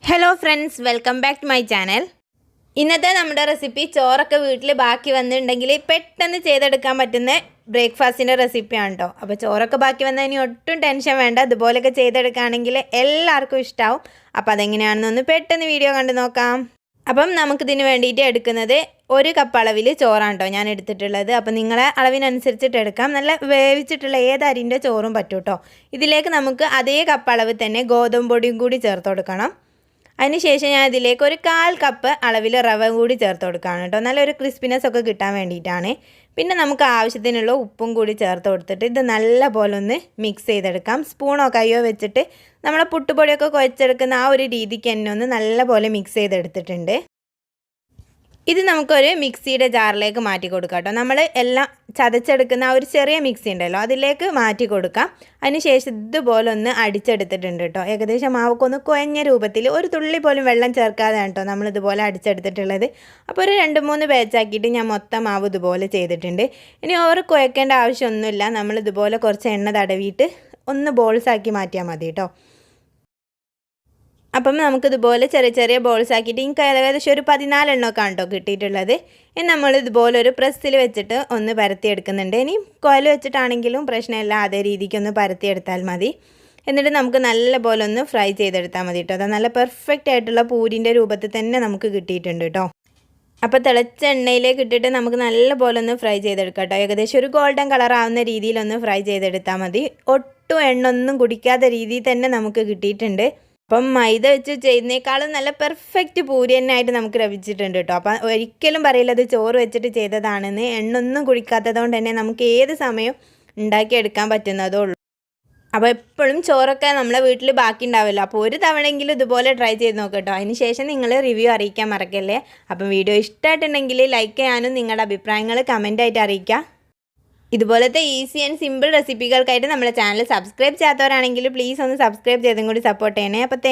Hello friends, welcome back to my channel. ഇന്നത്തെ നമ്മുടെ recipe ചോറൊക്കെ വീട്ടിൽ ബാക്കി വന്നിട്ടുണ്ടെങ്കിൽ പെട്ടെന്ന് ചെയ്തെടുക്കാൻ പറ്റുന്ന ബ്രേക്ക്ഫാസ്റ്റിന്റെ റെസിപ്പിയാണ് ട്ടോ. അപ്പോൾ ചോറൊക്കെ ബാക്കി വന്നാൽ ഇനി ഒട്ടും ടെൻഷൻ വേണ്ട. ഇതുപോലെയൊക്കെ ചെയ്തെടുക്കുകയാണെങ്കിൽ എല്ലാവർക്കും ഇഷ്ടാവും. അപ്പോൾ അതെങ്ങനെയാണെന്ന് പെട്ടെന്ന് വീഡിയോ കണ്ടു നോക്കാം. അപ്പം നമുക്ക് ഇതിനു വേണ്ടിയിട്ട് എടുക്കുന്നത് 1 കപ്പ് അളവിൽ ചോറാണ് ട്ടോ ഞാൻ എടുത്തിട്ടുള്ളത്. അപ്പോൾ നിങ്ങളെ അളവിനനുസരിച്ചിട്ട് എടുക്കാം. നല്ല വേവിച്ചിട്ടുള്ള ഏത് അരിന്റെ ചോറും പറ്റും ട്ടോ. ഇതിലേക്ക് നമുക്ക് അതേ കപ്പ് അളവ് തന്നെ ഗോതമ്പ് പൊടിയും കൂടി ചേർത്ത് കൊടുക്കണം. അതിനുശേഷം ഞാൻ ഇതിലേക്ക് 1/4 കപ്പ് അളവിൽ റവ കൂടി ചേർത്ത് കൊടുക്കുകയാണ് കേട്ടോ. നല്ലൊരു ക്രിസ്പിനെസ് ഒക്കെ കിട്ടാൻ വേണ്ടിയിട്ടാണ്. പിന്നെ നമുക്ക് ആവശ്യത്തിനുള്ള ഉപ്പും കൂടി ചേർത്ത് കൊടുത്തിട്ട് ഇത് നല്ലപോലെ ഒന്ന് മിക്സ് ചെയ്തെടുക്കാം. സ്പൂണോ കയ്യോ വെച്ചിട്ട് നമ്മളെ പുട്ടുപൊടിയൊക്കെ കുഴച്ചെടുക്കുന്ന ആ ഒരു രീതിക്ക് തന്നെ ഒന്ന് നല്ലപോലെ മിക്സ് ചെയ്തെടുത്തിട്ടുണ്ട്. ഇത് നമുക്കൊരു മിക്സിയുടെ ജാറിലേക്ക് മാറ്റി കൊടുക്കാം കേട്ടോ. നമ്മൾ എല്ലാം ചതച്ചെടുക്കുന്ന ആ ഒരു ചെറിയ മിക്സി ഉണ്ടല്ലോ അതിലേക്ക് മാറ്റി കൊടുക്കാം. അതിനുശേഷം ഇതുപോലെ ഒന്ന് അടിച്ചെടുത്തിട്ടുണ്ട് കേട്ടോ. ഏകദേശം മാവൊക്കെ കുഴഞ്ഞ രൂപത്തിൽ ഒരു തുള്ളി പോലും വെള്ളം ചേർക്കാതെയാണ് കേട്ടോ നമ്മളിതുപോലെ അടിച്ചെടുത്തിട്ടുള്ളത്. അപ്പോൾ ഒരു 2-3 ബാച്ചാക്കിയിട്ട് ഞാൻ മൊത്തം മാവ് ഇതുപോലെ ചെയ്തിട്ടുണ്ട്. ഇനി ഓവർ കുഴക്കേണ്ട ആവശ്യമൊന്നുമില്ല. നമ്മളിതുപോലെ കുറച്ച് എണ്ണ തടവിയിട്ട് ഒന്ന് ബോൾസാക്കി മാറ്റിയാൽ മതി കേട്ടോ. അപ്പം നമുക്കിതുപോലെ ചെറിയ ചെറിയ ബോൾസ് ആക്കിയിട്ട് എനിക്ക് ഏകദേശം ഒരു 14 എണ്ണമൊക്കെ കേട്ടോ കിട്ടിയിട്ടുള്ളത്. ഇനി നമ്മളിതുപോലെ ഒരു പ്രസ്സിൽ വെച്ചിട്ട് ഒന്ന് പരത്തിയെടുക്കുന്നുണ്ട്. ഇനി കോയിൽ വെച്ചിട്ടാണെങ്കിലും പ്രശ്നമില്ല, അതേ രീതിക്കൊന്ന് പരത്തിയെടുത്താൽ മതി. എന്നിട്ട് നമുക്ക് നല്ലപോലെ ഒന്ന് ഫ്രൈ ചെയ്തെടുത്താൽ മതി കേട്ടോ. അത് നല്ല പെർഫെക്റ്റ് ആയിട്ടുള്ള പൂരിൻ്റെ രൂപത്തിൽ തന്നെ നമുക്ക് കിട്ടിയിട്ടുണ്ട് കേട്ടോ. അപ്പോൾ തിളച്ച എണ്ണയിലേക്ക് ഇട്ടിട്ട് നമുക്ക് നല്ലപോലെ ഒന്ന് ഫ്രൈ ചെയ്തെടുക്കാം കേട്ടോ. ഏകദേശം ഒരു ഗോൾഡൻ കളർ ആവുന്ന രീതിയിലൊന്ന് ഫ്രൈ ചെയ്തെടുത്താൽ മതി. ഒട്ടും എണ്ണ ഒന്നും കുടിക്കാത്ത രീതിയിൽ തന്നെ നമുക്ക് കിട്ടിയിട്ടുണ്ട്. അപ്പം മൈദ വെച്ച് ചെയ്യുന്നേക്കാളും നല്ല പെർഫെക്റ്റ് പൂരി തന്നെ ആയിട്ട് നമുക്ക് ലഭിച്ചിട്ടുണ്ട് കേട്ടോ. അപ്പം ഒരിക്കലും പറയില്ല അത് ചോറ് വെച്ചിട്ട് ചെയ്തതാണെന്ന്. എണ്ണൊന്നും കുടിക്കാത്തത് കൊണ്ട് തന്നെ നമുക്ക് ഏത് സമയം ഉണ്ടാക്കിയെടുക്കാൻ പറ്റുന്നതേ ഉള്ളൂ. അപ്പോൾ എപ്പോഴും ചോറൊക്കെ നമ്മളെ വീട്ടിൽ ബാക്കി ഉണ്ടാവില്ല. അപ്പോൾ ഒരു തവണയെങ്കിലും ഇതുപോലെ ട്രൈ ചെയ്ത് നോക്കട്ടോ. അതിന് ശേഷം നിങ്ങൾ റിവ്യൂ അറിയിക്കാൻ മറക്കല്ലേ. അപ്പം വീഡിയോ ഇഷ്ടമായിട്ടുണ്ടെങ്കിൽ ലൈക്ക് ചെയ്യാനും നിങ്ങളുടെ അഭിപ്രായങ്ങൾ കമൻ്റായിട്ട് അറിയിക്കുക. ഇതുപോലത്തെ ഈസി ആൻഡ് സിമ്പിൾ റെസിപ്പികൾക്കായിട്ട് നമ്മുടെ ചാനൽ സബ്സ്ക്രൈബ് ചെയ്യാത്തവരാണെങ്കിൽ പ്ലീസ് ഒന്ന് സബ്സ്ക്രൈബ് ചെയ്തും കൂടി സപ്പോർട്ട് ചെയ്യണേ. അപ്പോൾ